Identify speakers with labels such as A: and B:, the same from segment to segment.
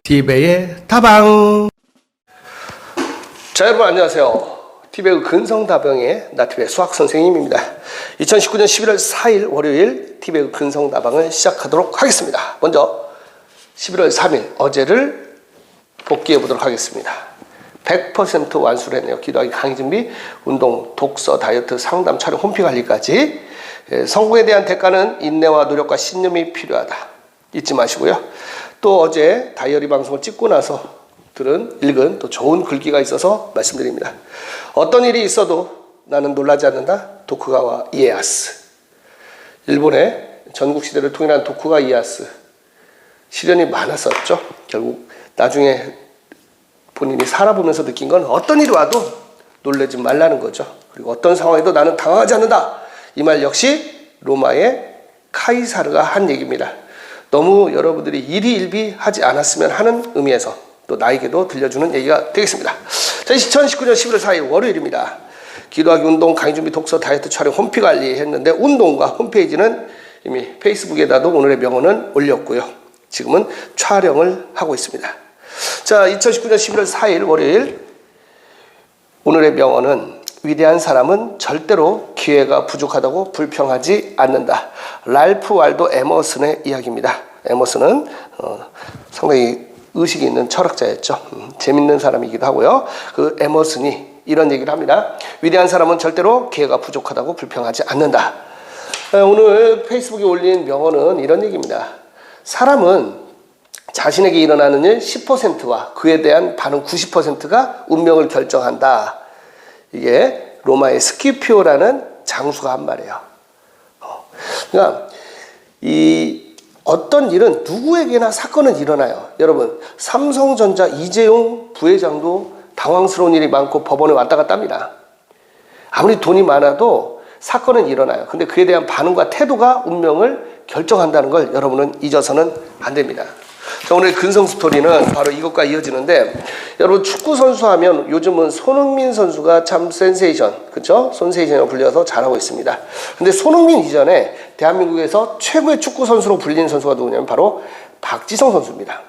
A: 티베의 다방. 자, 여러분 안녕하세요. 티베의 근성다방의 나티베의 수학선생님입니다. 2019년 11월 4일 월요일 티베의 근성다방을 시작하도록 하겠습니다. 먼저 11월 3일 어제를 복귀해 보도록 하겠습니다. 100% 완수를 했네요. 기도하기, 강의 준비, 운동, 독서, 다이어트, 상담, 촬영, 홈피 관리까지. 성공에 대한 대가는 인내와 노력과 신념이 필요하다. 잊지 마시고요. 또 어제 다이어리 방송을 찍고 나서 읽은 또 좋은 글귀가 있어서 말씀드립니다. 어떤 일이 있어도 나는 놀라지 않는다. 도쿠가와 이에야스. 일본의 전국시대를 통일한 도쿠가 이에야스. 시련이 많았었죠. 결국 나중에 본인이 살아보면서 느낀 건 어떤 일이 와도 놀라지 말라는 거죠. 그리고 어떤 상황에도 나는 당황하지 않는다. 이 말 역시 로마의 카이사르가 한 얘기입니다. 너무 여러분들이 일희일비하지 않았으면 하는 의미에서 또 나에게도 들려주는 얘기가 되겠습니다. 자, 2019년 11월 4일 월요일입니다. 기도하기, 운동, 강의 준비, 독서, 다이어트, 촬영, 홈피 관리 했는데 운동과 홈페이지는 이미 페이스북에다도 오늘의 명언은 올렸고요. 지금은 촬영을 하고 있습니다. 자, 2019년 11월 4일 월요일 오늘의 명언은 위대한 사람은 절대로 기회가 부족하다고 불평하지 않는다. 랄프 waldo 에머슨의 이야기입니다. 에머슨은 상당히 의식이 있는 철학자였죠. 재밌는 사람이기도 하고요. 그 에머슨이 이런 얘기를 합니다. 위대한 사람은 절대로 기회가 부족하다고 불평하지 않는다. 오늘 페이스북에 올린 명언은 이런 얘기입니다. 사람은 자신에게 일어나는 일 10%와 그에 대한 반응 90%가 운명을 결정한다. 이게 로마의 스키피오라는 장수가 한 말이에요. 그러니까 어떤 일은 누구에게나 사건은 일어나요. 여러분, 삼성전자 이재용 부회장도 당황스러운 일이 많고 법원에 왔다 갔다 합니다. 아무리 돈이 많아도 사건은 일어나요. 근데 그에 대한 반응과 태도가 운명을 결정한다는 걸 여러분은 잊어서는 안 됩니다. 자, 오늘 근성 스토리는 바로 이것과 이어지는데, 여러분 축구 선수 하면 요즘은 손흥민 선수가 참 센세이션, 그렇죠? 센세이션으로 불려서 잘하고 있습니다. 근데 손흥민 이전에 대한민국에서 최고의 축구 선수로 불리는 선수가 누구냐면 바로 박지성 선수입니다.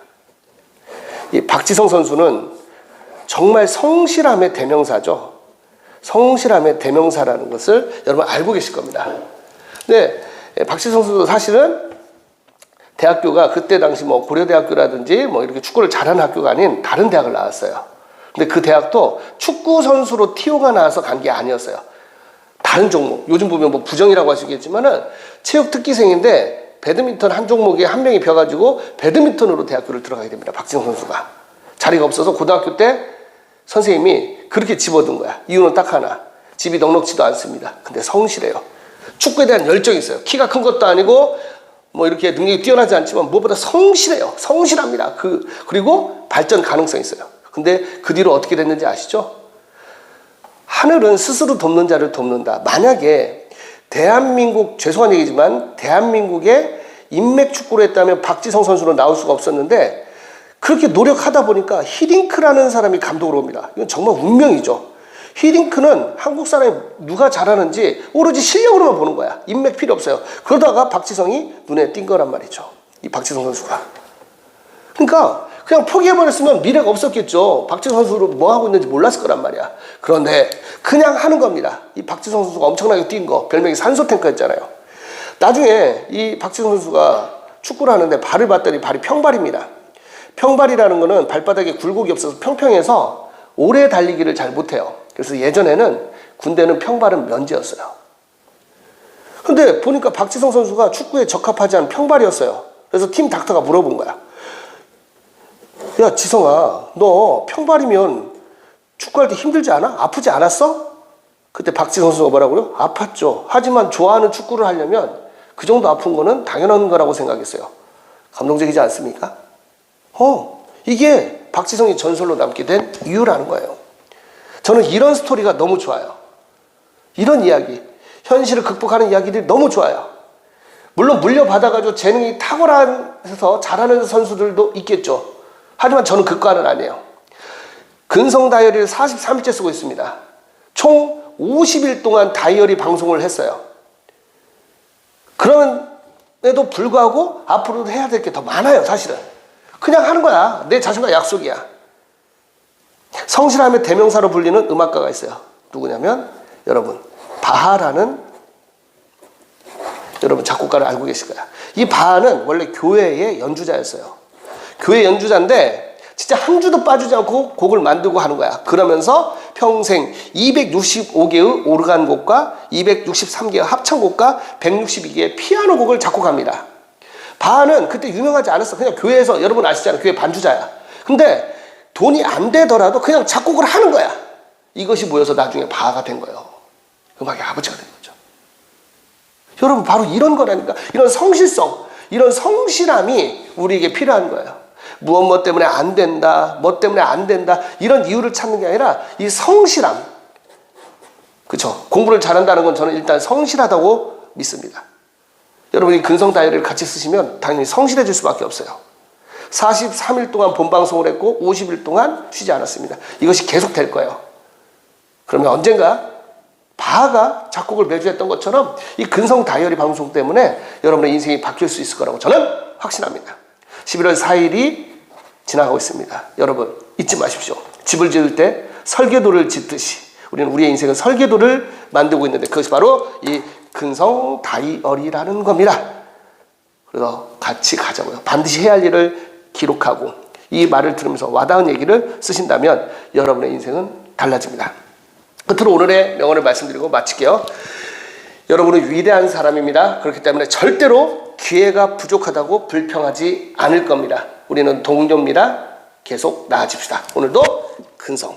A: 이 박지성 선수는 정말 성실함의 대명사죠. 성실함의 대명사라는 것을 여러분 알고 계실 겁니다. 근데 박지성 선수도 사실은 대학교가 그때 당시 뭐 고려대학교라든지 뭐 이렇게 축구를 잘하는 학교가 아닌 다른 대학을 나왔어요. 근데 그 대학도 축구 선수로 티오가 나와서 간 게 아니었어요. 다른 종목, 요즘 보면 뭐 부정이라고 하시겠지만은 체육 특기생인데 배드민턴 한 종목에 한 명이 벼가지고 배드민턴으로 대학교를 들어가게 됩니다. 박지성 선수가. 자리가 없어서 고등학교 때 선생님이 그렇게 집어든 거야. 이유는 딱 하나. 집이 넉넉지도 않습니다. 근데 성실해요. 축구에 대한 열정이 있어요. 키가 큰 것도 아니고 뭐 이렇게 능력이 뛰어나지 않지만 무엇보다 성실해요. 성실합니다. 그리고 발전 가능성이 있어요. 근데 그 뒤로 어떻게 됐는지 아시죠? 하늘은 스스로 돕는 자를 돕는다. 만약에 대한민국, 죄송한 얘기지만 대한민국에 인맥 축구를 했다면 박지성 선수는 나올 수가 없었는데 그렇게 노력하다 보니까 히딩크라는 사람이 감독으로 옵니다. 이건 정말 운명이죠. 히딩크는 한국 사람이 누가 잘하는지 오로지 실력으로만 보는 거야. 인맥 필요 없어요. 그러다가 박지성이 눈에 띈 거란 말이죠. 이 박지성 선수가. 그러니까 그냥 포기해버렸으면 미래가 없었겠죠. 박지성 선수로 뭐 하고 있는지 몰랐을 거란 말이야. 그런데 그냥 하는 겁니다. 이 박지성 선수가 엄청나게 뛴 거. 별명이 산소탱크였잖아요. 나중에 이 박지성 선수가 축구를 하는데 발을 봤더니 발이 평발입니다. 평발이라는 거는 발바닥에 굴곡이 없어서 평평해서 오래 달리기를 잘 못해요. 그래서 예전에는 군대는 평발은 면제였어요. 근데 보니까 박지성 선수가 축구에 적합하지 않은 평발이었어요. 그래서 팀 닥터가 물어본 거야. 야, 지성아, 너 평발이면 축구할 때 힘들지 않아? 아프지 않았어? 그때 박지성 선수가 뭐라고요? 아팠죠. 하지만 좋아하는 축구를 하려면 그 정도 아픈 거는 당연한 거라고 생각했어요. 감동적이지 않습니까? 이게 박지성이 전설로 남게 된 이유라는 거예요. 저는 이런 스토리가 너무 좋아요. 이런 이야기, 현실을 극복하는 이야기들이 너무 좋아요. 물론 물려받아가지고 재능이 탁월해서 잘하는 선수들도 있겠죠. 하지만 저는 그 과는 아니에요. 근성 다이어리를 43일째 쓰고 있습니다. 총 50일 동안 다이어리 방송을 했어요. 그럼에도 불구하고 앞으로도 해야 될 게 더 많아요, 사실은. 그냥 하는 거야. 내 자신과 약속이야. 성실함의 대명사로 불리는 음악가가 있어요. 누구냐면 여러분 바하라는 여러분 작곡가를 알고 계실 거야. 이 바하는 원래 교회의 연주자였어요. 교회 연주자인데 진짜 한 주도 빠지지 않고 곡을 만들고 하는 거야. 그러면서 평생 265개의 오르간 곡과 263개의 합창곡과 162개의 피아노 곡을 작곡합니다. 바하는 그때 유명하지 않았어. 그냥 교회에서 여러분 아시잖아요. 교회 반주자야. 근데 돈이 안 되더라도 그냥 작곡을 하는 거야. 이것이 모여서 나중에 바하가 된 거예요. 음악의 아버지가 된 거죠. 여러분 바로 이런 거라니까. 이런 성실성, 이런 성실함이 우리에게 필요한 거예요. 뭐 때문에 안 된다, 뭐 때문에 안 된다 이런 이유를 찾는 게 아니라 이 성실함. 그렇죠? 공부를 잘한다는 건 저는 일단 성실하다고 믿습니다. 여러분이 근성 다이어리를 같이 쓰시면 당연히 성실해질 수밖에 없어요. 43일 동안 본방송을 했고 50일 동안 쉬지 않았습니다. 이것이 계속 될 거예요. 그러면 언젠가 바하가 작곡을 매주 했던 것처럼 이 근성 다이어리 방송 때문에 여러분의 인생이 바뀔 수 있을 거라고 저는 확신합니다. 11월 4일이 지나가고 있습니다. 여러분 잊지 마십시오. 집을 지을 때 설계도를 짓듯이 우리는 우리의 인생은 설계도를 만들고 있는데 그것이 바로 이 근성 다이어리라는 겁니다. 그래서 같이 가자고요. 반드시 해야 할 일을 기록하고 이 말을 들으면서 와닿은 얘기를 쓰신다면 여러분의 인생은 달라집니다. 끝으로 오늘의 명언을 말씀드리고 마칠게요. 여러분은 위대한 사람입니다. 그렇기 때문에 절대로 기회가 부족하다고 불평하지 않을 겁니다. 우리는 동료입니다. 계속 나아집시다. 오늘도 근성